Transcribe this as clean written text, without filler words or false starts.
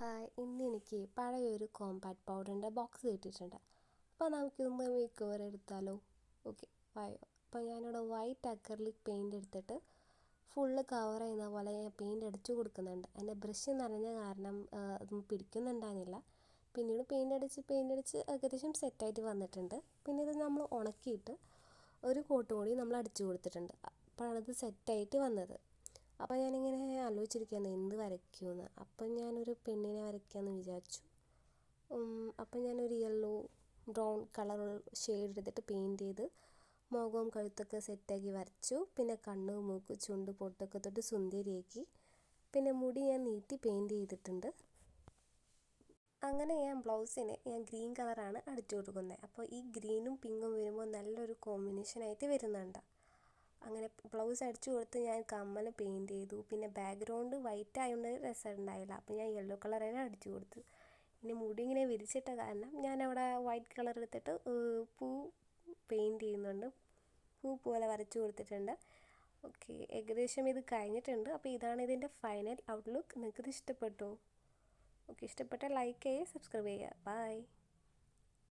Hi, ഇന്ന് എനിക്ക് പഴയൊരു കോമ്പാക്ട് പൗഡറിൻ്റെ ബോക്സ് കിട്ടിയിട്ടുണ്ട്. അപ്പോൾ നമുക്കിന്ന് മേക്ക് ഓവർ എടുത്താലോ? ഓക്കെ, വായോ. അപ്പോൾ ഞാനിവിടെ വൈറ്റ് അക്രിലിക് പെയിൻ്റ് എടുത്തിട്ട് ഫുള്ള് കവർ ചെയ്യുന്ന പോലെ ഞാൻ പെയിൻ്റ് അടിച്ചു കൊടുക്കുന്നുണ്ട്. എൻ്റെ ബ്രഷ് നനഞ്ഞ കാരണം അതൊന്നും പിടിക്കുന്നുണ്ടായിരുന്നില്ല. പിന്നീട് പെയിൻ്റ് അടിച്ച് ഏകദേശം സെറ്റായിട്ട് വന്നിട്ടുണ്ട്. പിന്നെ ഇത് നമ്മൾ ഉണക്കിയിട്ട് ഒരു കോട്ട് കൂടി നമ്മൾ അടിച്ചു കൊടുത്തിട്ടുണ്ട്. അപ്പോഴാണിത് സെറ്റായിട്ട് വന്നത്. അപ്പോൾ ഞാനിങ്ങനെ ആലോചിച്ചിരിക്കുകയാണ് എന്ത് വരയ്ക്കുമെന്ന്. അപ്പം ഞാനൊരു പെണ്ണിനെ വരയ്ക്കാമെന്ന് വിചാരിച്ചു. അപ്പം ഞാനൊരു യെല്ലോ ബ്രൗൺ കളർ ഷെയ്ഡ് എടുത്തിട്ട് പെയിൻറ്റ് ചെയ്ത് മുഖവും കഴുത്തൊക്കെ സെറ്റാക്കി വരച്ചു. പിന്നെ കണ്ണ്, മൂക്ക്, ചുണ്ട്, പൊട്ടൊക്കെ തൊട്ട് സുന്ദരിയാക്കി. പിന്നെ മുടി ഞാൻ നീട്ടി പെയിൻറ്റ് ചെയ്തിട്ടുണ്ട്. അങ്ങനെ ഞാൻ ഗ്രീൻ കളറാണ് അടിച്ചു കൊടുക്കുന്നത്. അപ്പോൾ ഈ ഗ്രീനും പിങ്കും വരുമ്പോൾ നല്ലൊരു കോമ്പിനേഷനായിട്ട് വരുന്നുണ്ട്. അങ്ങനെ ബ്ലൗസ് അടിച്ചു കൊടുത്ത് ഞാൻ കമ്മൽ പെയിൻറ്റ് ചെയ്തു. പിന്നെ ബാക്ക്ഗ്രൗണ്ട് വൈറ്റ് ആയതുകൊണ്ട് രസമുണ്ടായില്ല. അപ്പോൾ ഞാൻ യെല്ലോ കളർ തന്നെ അടിച്ചു കൊടുത്തു. ഇനി മുടി ഇങ്ങനെ വിരിച്ചിട്ട കാരണം ഞാൻ അവിടെ വൈറ്റ് കളർ എടുത്തിട്ട് പൂ പെയിൻറ്റ് ചെയ്യുന്നുണ്ട്. പൂ പോലെ വരച്ചു കൊടുത്തിട്ടുണ്ട്. ഓക്കെ, ഏകദേശം ഇത് കഴിഞ്ഞിട്ടുണ്ട്. അപ്പോൾ ഇതാണ് ഇതിൻ്റെ ഫൈനൽ ഔട്ട്ലുക്ക്. നിങ്ങൾക്കിത് ഇഷ്ടപ്പെട്ടോ? ഓക്കെ, ഇഷ്ടപ്പെട്ടാൽ ലൈക്ക് ചെയ്യുക, സബ്സ്ക്രൈബ് ചെയ്യുക. ബൈ.